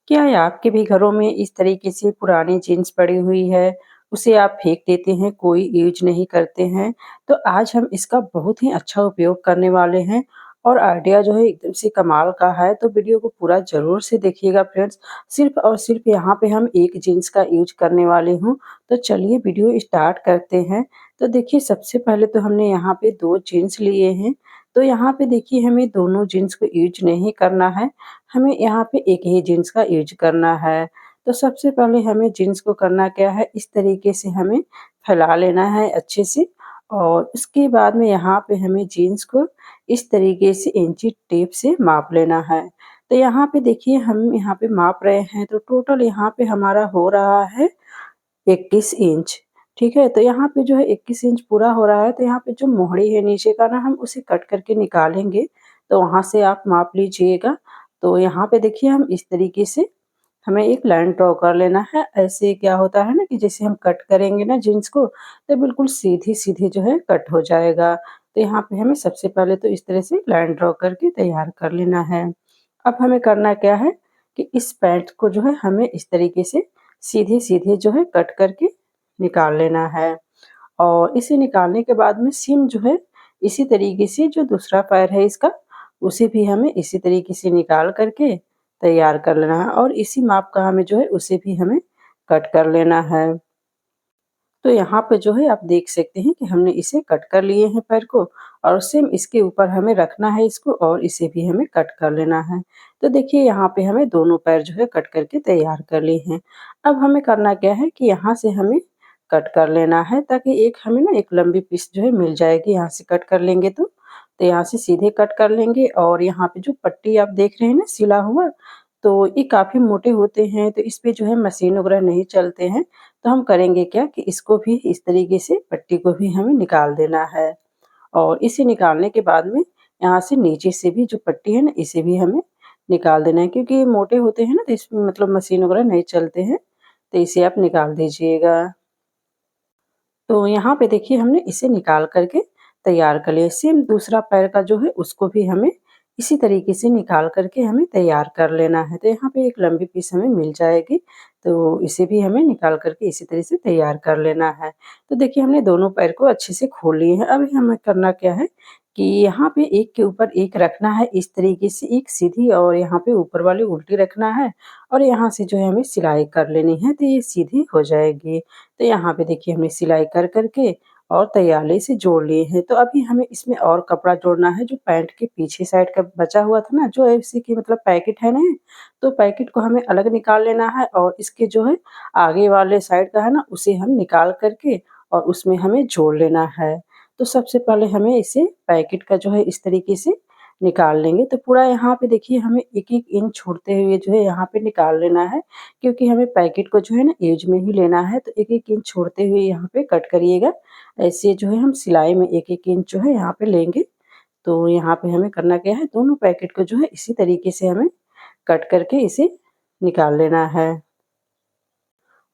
क्या है आपके भी घरों में इस तरीके से पुरानी जीन्स पड़ी हुई है, उसे आप फेंक देते हैं, कोई यूज़ नहीं करते हैं? तो आज हम इसका बहुत ही अच्छा उपयोग करने वाले हैं और आइडिया जो है एकदम से कमाल का है, तो वीडियो को पूरा ज़रूर से देखिएगा फ्रेंड्स। सिर्फ़ और सिर्फ़ यहाँ पे हम एक जीन्स का यूज़ करने वाले हूँ, तो चलिए वीडियो स्टार्ट करते हैं। तो देखिए सबसे पहले तो हमने यहाँ पे 2 जीन्स लिए हैं, तो यहाँ पे देखिए हमें दोनों जीन्स को यूज़ नहीं करना है, हमें यहाँ पे एक ही जीन्स का यूज़ करना है। तो सबसे पहले हमें जीन्स को करना क्या है, इस तरीके से हमें फैला लेना है अच्छे से और उसके बाद में यहाँ पे हमें जीन्स को इस तरीके से इंची टेप से माप लेना है। तो यहाँ पे देखिए हम यहाँ पे माप रहे हैं तो टोटल यहाँ पे हमारा हो रहा है 21 इंच, ठीक है? तो यहाँ पे जो है 21 इंच पूरा हो रहा है, तो यहाँ पे जो मोहड़ी है नीचे का ना हम उसे कट करके निकालेंगे, तो वहाँ से आप माप लीजिएगा। तो यहाँ पे देखिए हम इस तरीके से हमें एक लाइन ड्रॉ कर लेना है। ऐसे क्या होता है ना कि जैसे हम कट करेंगे ना जीन्स को, तो बिल्कुल सीधी-सीधी जो है कट हो जाएगा। तो यहाँ पे हमें सबसे पहले तो इस तरह से लाइन ड्रॉ करके तैयार कर लेना है। अब हमें करना क्या है कि इस पैंट को जो है हमें इस तरीके से सीधे-सीधे जो है कट करके निकाल लेना है और इसे निकालने के बाद में सीम जो है इसी तरीके से जो दूसरा पैर है इसका, उसे भी हमें इसी तरीके से निकाल करके तैयार कर लेना है और इसी माप का हमें जो है उसे भी हमें कट कर लेना है। तो यहाँ पे जो है आप देख सकते हैं कि हमने इसे कट कर लिए हैं पैर को और सेम इसके ऊपर हमें रखना है इसको और इसे भी हमें कट कर लेना है। तो देखिए यहाँ पे हमें दोनों पैर जो है कट करके तैयार कर लिए हैं। अब हमें करना क्या है कि यहाँ से हमें कट कर लेना है ताकि एक हमें ना एक लंबी पीस जो है मिल जाएगी यहाँ से कट कर लेंगे तो यहाँ से सीधे कट कर लेंगे और यहाँ पे जो पट्टी आप देख रहे हैं ना सिला हुआ, तो ये काफ़ी मोटे होते हैं तो इस पे जो है मशीन वगैरह नहीं चलते हैं। तो हम करेंगे क्या कि इसको भी इस तरीके से पट्टी को भी हमें निकाल देना है और इसे निकालने के बाद में यहाँ से नीचे से भी जो पट्टी है ना इसे भी हमें निकाल देना है क्योंकि ये मोटे होते हैं ना तो इसमें मतलब मशीन वगैरह नहीं चलते हैं, तो इसे आप निकाल दीजिएगा। तो यहाँ पे देखिए हमने इसे निकाल करके तैयार कर लिया। सेम दूसरा पैर का जो है उसको भी हमें इसी तरीके से निकाल करके हमें तैयार कर लेना है। तो यहाँ पे एक लंबी पीस हमें मिल जाएगी, तो इसे भी हमें निकाल करके इसी तरह से तैयार कर लेना है। तो देखिए हमने दोनों पैर को अच्छे से खोल लिए हैं। अभी हमें करना क्या है कि यहाँ पे एक के ऊपर एक रखना है इस तरीके से, एक सीधी और यहाँ पे ऊपर वाली उल्टी रखना है और यहाँ से जो है हमें सिलाई कर लेनी है तो ये सीधी हो जाएगी। तो यहाँ पे देखिए हमने सिलाई कर के और तैयारी से जोड़ लिए हैं। तो अभी हमें इसमें और कपड़ा जोड़ना है जो पैंट के पीछे साइड का बचा हुआ था ना, जो ऐसे कि मतलब पैकेट है ना, तो पैकेट को हमें अलग निकाल लेना है और इसके जो है आगे वाले साइड का है ना, उसे हम निकाल करके और उसमें हमें जोड़ लेना है। तो सबसे पहले हमें इसे पैकेट का जो है इस तरीके से निकाल लेंगे। तो पूरा यहाँ पे देखिए हमें 1-1 इंच छोड़ते हुए जो है यहाँ पे निकाल लेना है, क्योंकि हमें पैकेट को जो है ना एज में ही लेना है, तो 1-1 इंच छोड़ते हुए यहाँ पे कट करिएगा। ऐसे जो है हम सिलाई में 1-1 इंच जो है यहाँ पे लेंगे। तो यहाँ पे हमें करना क्या है, दोनों पैकेट को जो है इसी तरीके से हमें कट करके इसे निकाल लेना है।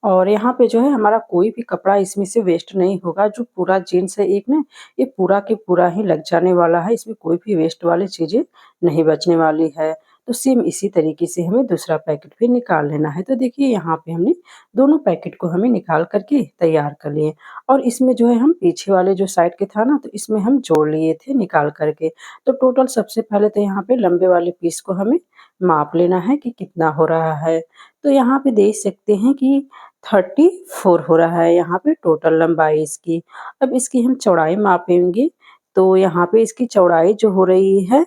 और यहाँ पे जो है हमारा कोई भी कपड़ा इसमें से वेस्ट नहीं होगा, जो पूरा जीन्स है एक ना, ये पूरा के पूरा ही लग जाने वाला है, इसमें कोई भी वेस्ट वाली चीज़ें नहीं बचने वाली है। तो सेम इसी तरीके से हमें दूसरा पैकेट भी निकाल लेना है। तो देखिए यहाँ पे हमने दोनों पैकेट को हमें निकाल कर के तैयार कर लिए और इसमें जो है हम पीछे वाले जो साइड के था ना, तो इसमें हम जोड़ लिए थे निकाल कर के। तो टोटल सबसे पहले तो यहाँ पे लंबे वाले पीस को हमें माप लेना है कि कितना हो रहा है। तो यहाँ पे देख सकते हैं कि 34 हो रहा है यहाँ पे टोटल लंबाई इसकी। अब इसकी हम चौड़ाई मापेंगे, तो यहाँ पे इसकी चौड़ाई जो हो रही है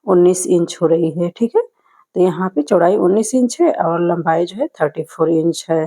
19 इंच हो रही है, ठीक है? तो यहाँ पे चौड़ाई 19 इंच है और लंबाई जो है 34 इंच है।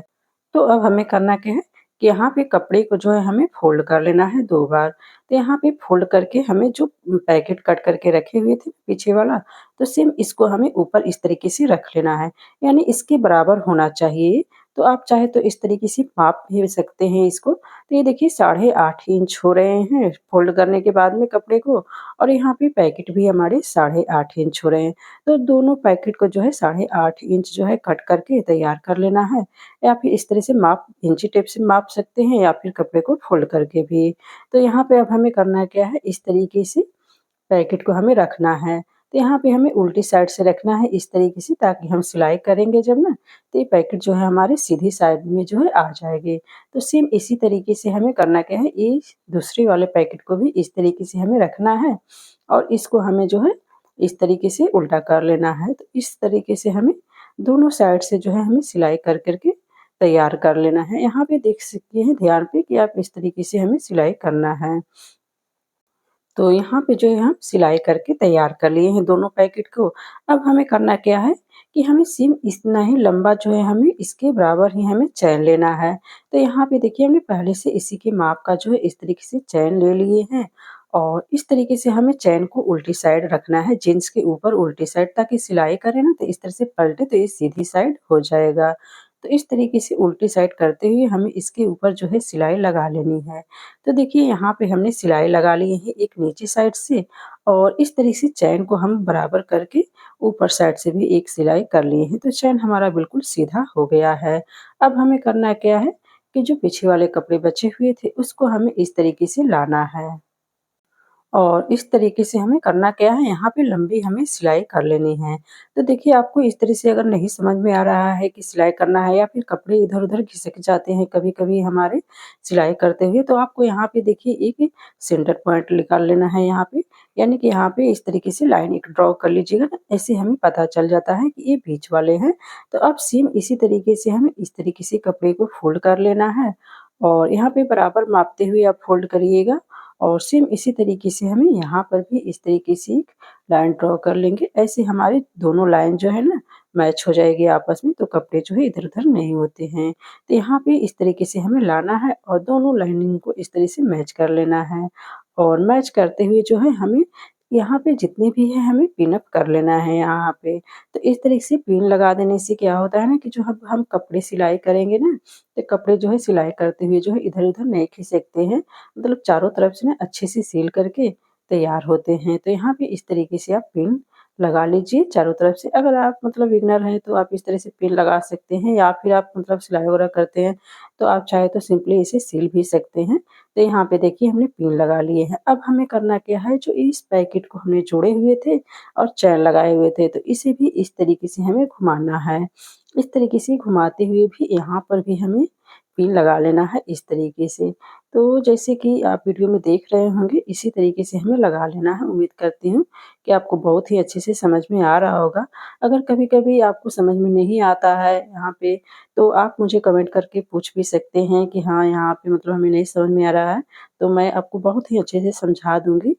तो अब हमें करना क्या है कि यहाँ पे कपड़े को जो है हमें फ़ोल्ड कर लेना है 2 बार। तो यहाँ पे फ़ोल्ड करके हमें जो पैकेट कट करके रखे हुए थे पीछे वाला, तो सेम इसको हमें ऊपर इस तरीके से रख लेना है, यानी इसके बराबर होना चाहिए। तो आप चाहे तो इस तरीके से माप भी सकते हैं इसको। तो ये देखिए 8.5 इंच हो रहे हैं फ़ोल्ड करने के बाद में कपड़े को और यहाँ पे पैकेट भी हमारे 8.5 इंच हो रहे हैं। तो दोनों पैकेट को जो है 8.5 इंच जो है कट करके तैयार कर लेना है। या फिर इस तरह से माप इंची टेप से माप सकते हैं या फिर कपड़े को फ़ोल्ड करके भी। तो यहाँ पे अब हमें करना क्या है, इस तरीके से पैकेट को हमें रखना है। तो यहाँ पे हमें उल्टी साइड से रखना है इस तरीके से, ताकि हम सिलाई करेंगे जब ना, तो ये पैकेट जो है हमारे सीधी साइड में जो है आ जाएगी। तो सेम इसी तरीके से हमें करना क्या है, ये दूसरे वाले पैकेट को भी इस तरीके से हमें रखना है और इसको हमें जो है इस तरीके से उल्टा कर लेना है। तो इस तरीके से हमें दोनों साइड से जो है हमें सिलाई कर के तैयार कर लेना है। यहाँ पे देख सकते हैं ध्यान पे कि आप इस तरीके से हमें सिलाई करना है। तो यहाँ पे जो है हम सिलाई करके तैयार कर लिए हैं दोनों पैकेट को। अब हमें करना क्या है कि हमें सेम इतना ही लंबा जो है हमें इसके बराबर ही हमें चैन लेना है। तो यहाँ पे देखिए हमने पहले से इसी के माप का जो है इस तरीके से चैन ले लिए हैं और इस तरीके से हमें चैन को उल्टी साइड रखना है, जीन्स के ऊपर उल्टी साइड, ताकि सिलाई करें ना तो इस तरह से पलटे तो ये सीधी साइड हो जाएगा। तो इस तरीके से उल्टी साइड करते हुए हमें इसके ऊपर जो है सिलाई लगा लेनी है। तो देखिए यहाँ पे हमने सिलाई लगा ली है एक नीचे साइड से और इस तरीके से चैन को हम बराबर करके ऊपर साइड से भी एक सिलाई कर लिए हैं। तो चैन हमारा बिल्कुल सीधा हो गया है। अब हमें करना क्या है कि जो पीछे वाले कपड़े बचे हुए थे उसको हमें इस तरीके से लाना है। और इस तरीके से हमें करना क्या है, यहाँ पे लंबी हमें सिलाई कर लेनी है। तो देखिए आपको इस तरह से अगर नहीं समझ में आ रहा है कि सिलाई करना है या फिर कपड़े इधर-उधर खिसक जाते हैं कभी-कभी हमारे सिलाई करते हुए, तो आपको यहाँ पे देखिए एक सेंटर पॉइंट निकाल लेना है यहाँ पे। यानी कि यहाँ पे इस तरीके से लाइन एक ड्रॉ कर लीजिएगा ना, ऐसे हमें पता चल जाता है कि ये बीच वाले हैं। तो अब सेम इसी तरीके से हमें इस तरीके से कपड़े को फ़ोल्ड कर लेना है और यहाँ पे बराबर मापते हुए आप फ़ोल्ड करिएगा। और सेम इसी तरीके से हमें यहाँ पर भी इस तरीके से एक लाइन ड्रॉ कर लेंगे। ऐसे हमारी दोनों लाइन जो है ना मैच हो जाएगी आपस में, तो कपड़े जो है इधर-उधर नहीं होते हैं। तो यहाँ पे इस तरीके से हमें लाना है और दोनों लाइनिंग को इस तरह से मैच कर लेना है। और मैच करते हुए जो है हमें यहाँ पे जितने भी हैं हमें पिन अप कर लेना है यहाँ पे। तो इस तरीके से पिन लगा देने से क्या होता है ना कि जो हम कपड़े सिलाई करेंगे ना, तो कपड़े जो है सिलाई करते हुए जो है इधर-उधर नहीं खिसकते हैं। मतलब चारों तरफ से ना अच्छे से सील करके तैयार होते हैं। तो यहाँ पे इस तरीके से आप पिन लगा लीजिए चारों तरफ से। अगर आप मतलब बिगिनर हैं तो आप इस तरह से पिन लगा सकते हैं या फिर आप मतलब सिलाई वगैरह करते हैं तो आप चाहे तो सिंपली इसे सिल भी सकते हैं। तो यहाँ पे देखिए हमने पिन लगा लिए हैं। अब हमें करना क्या है, जो इस पैकेट को हमने जोड़े हुए थे और चैन लगाए हुए थे, तो इसे भी इस तरीके से हमें घुमाना है। इस तरीके से घुमाते हुए भी यहाँ पर भी हमें पिन लगा लेना है इस तरीके से। तो जैसे कि आप वीडियो में देख रहे होंगे इसी तरीके से हमें लगा लेना है। उम्मीद करती हूँ कि आपको बहुत ही अच्छे से समझ में आ रहा होगा। अगर कभी-कभी आपको समझ में नहीं आता है यहाँ पे, तो आप मुझे कमेंट करके पूछ भी सकते हैं कि हाँ, यहाँ पे मतलब हमें नहीं समझ में आ रहा है, तो मैं आपको बहुत ही अच्छे से समझा दूँगी।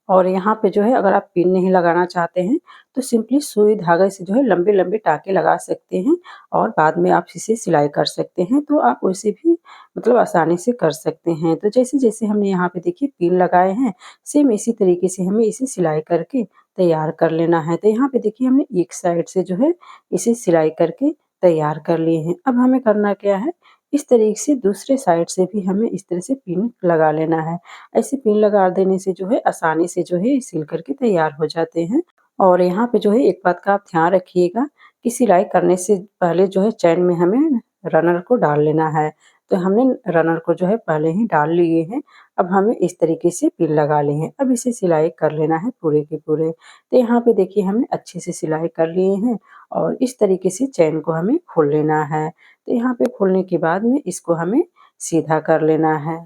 और यहाँ पे जो है अगर आप पिन नहीं लगाना चाहते हैं, तो सिंपली सुई धागे से जो है लंबे-लंबे टाँके लगा सकते हैं और बाद में आप इसे सिलाई कर सकते हैं। तो आप वैसे भी मतलब आसानी से कर सकते हैं। तो जैसे-जैसे हमने यहाँ पे देखिए पिन लगाए हैं, सेम इसी तरीके से हमें इसे सिलाई करके तैयार कर लेना है। तो यहाँ पे देखिए हमने एक साइड से जो है इसे सिलाई करके तैयार कर लिए हैं। अब हमें करना क्या है, इस तरीके से दूसरे साइड से भी हमें इस तरह से पिन लगा लेना है। ऐसे पिन लगा देने से जो है आसानी से जो है सिल करके तैयार हो जाते हैं। और यहाँ पे जो है एक बात का आप ध्यान रखिएगा कि सिलाई करने से पहले जो है चैन में हमें रनर को डाल लेना है। तो हमने रनर को जो है पहले ही डाल लिए हैं। अब हमें इस तरीके से पिन लगा लिए हैं। अब इसे सिलाई कर लेना है पूरे के पूरे। तो यहाँ पे देखिए हमने अच्छे से सिलाई कर लिए हैं और इस तरीके से चैन को हमें खोल लेना है। तो यहाँ पे खोलने के बाद में इसको हमें सीधा कर लेना है।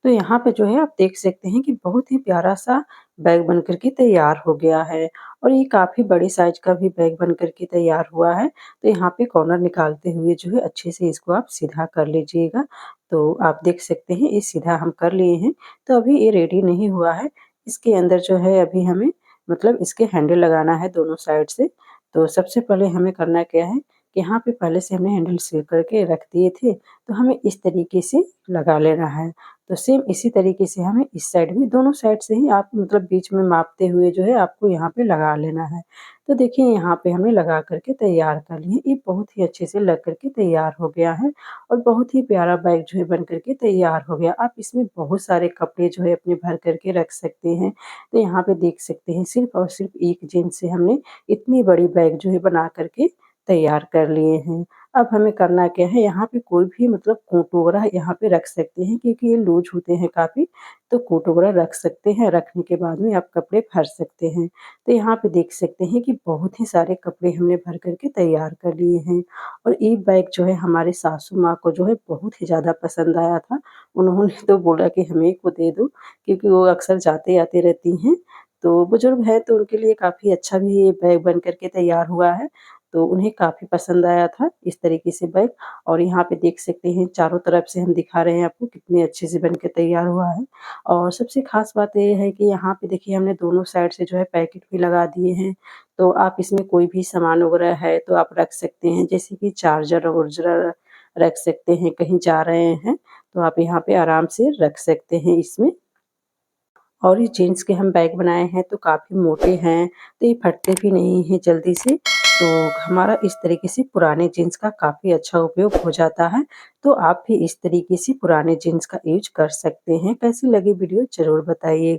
तो यहाँ पे जो है आप देख सकते हैं कि बहुत ही प्यारा-सा बैग बन कर के तैयार हो गया है और ये काफ़ी बड़े साइज़ का भी बैग बन कर के तैयार हुआ है। तो यहाँ पे कॉर्नर निकालते हुए जो है अच्छे से इसको आप सीधा कर लीजिएगा। तो आप देख सकते हैं ये सीधा हम कर लिए हैं। तो अभी ये रेडी नहीं हुआ है। इसके अंदर जो है अभी हमें मतलब इसके हैंडल लगाना है दोनों साइड से। तो सबसे पहले हमें करना क्या है कि यहाँ पे पहले से हमने हैंडल सिल करके रख दिए थे, तो हमें इस तरीके से लगा लेना है। तो सेम इसी तरीके से हमें इस साइड भी दोनों साइड से ही आप मतलब बीच में मापते हुए जो है आपको यहाँ पे लगा लेना है। तो देखिए यहाँ पे हमने लगा कर के तैयार कर लिए। ये बहुत ही अच्छे से लग कर के तैयार हो गया है और बहुत ही प्यारा बैग जो है बन कर के तैयार हो गया। आप इसमें बहुत सारे कपड़े जो है अपने भर कर के रख सकते हैं। तो यहाँ पे देख सकते हैं सिर्फ़ और सिर्फ़ एक जीन्स से हमने इतनी बड़ी बैग जो है बना कर के तैयार कर लिए हैं। अब हमें करना क्या है, यहाँ पे कोई भी मतलब कोट वगैरह यहाँ पे रख सकते हैं क्योंकि ये लूज़ होते हैं काफ़ी, तो कोट वगैरह रख सकते हैं। रखने के बाद में आप कपड़े भर सकते हैं। तो यहाँ पे देख सकते हैं कि बहुत ही सारे कपड़े हमने भर कर के तैयार कर लिए हैं और ये बैग जो है हमारे सासू माँ को जो है बहुत ही ज़्यादा पसंद आया था। उन्होंने तो बोला कि हमें को दे दो क्योंकि वो अक्सर जाते-आते रहती हैं। तो बुज़ुर्ग हैं तो उनके लिए काफ़ी अच्छा भी ये बैग बन कर के तैयार हुआ है। तो उन्हें काफ़ी पसंद आया था इस तरीके से बैग और यहाँ पे देख सकते हैं चारों तरफ से हम दिखा रहे हैं आपको कितने अच्छे से बन के तैयार हुआ है। और सबसे ख़ास बात ये है कि यहाँ पे देखिए हमने दोनों साइड से जो है पैकेट भी लगा दिए हैं। तो आप इसमें कोई भी सामान वग़ैरह है तो आप रख सकते हैं जैसे कि चार्जर-वार्जर रख सकते हैं, कहीं जा रहे हैं तो आप यहाँ पे आराम से रख सकते हैं इसमें। और ये जीन्स के हम बैग बनाए हैं तो काफ़ी मोटे हैं, तो ये फटते भी नहीं हैं जल्दी से। तो हमारा इस तरीके से पुराने जीन्स का काफ़ी अच्छा उपयोग हो जाता है। तो आप भी इस तरीके से पुराने जीन्स का यूज़ कर सकते हैं। कैसी लगी वीडियो ज़रूर बताइए।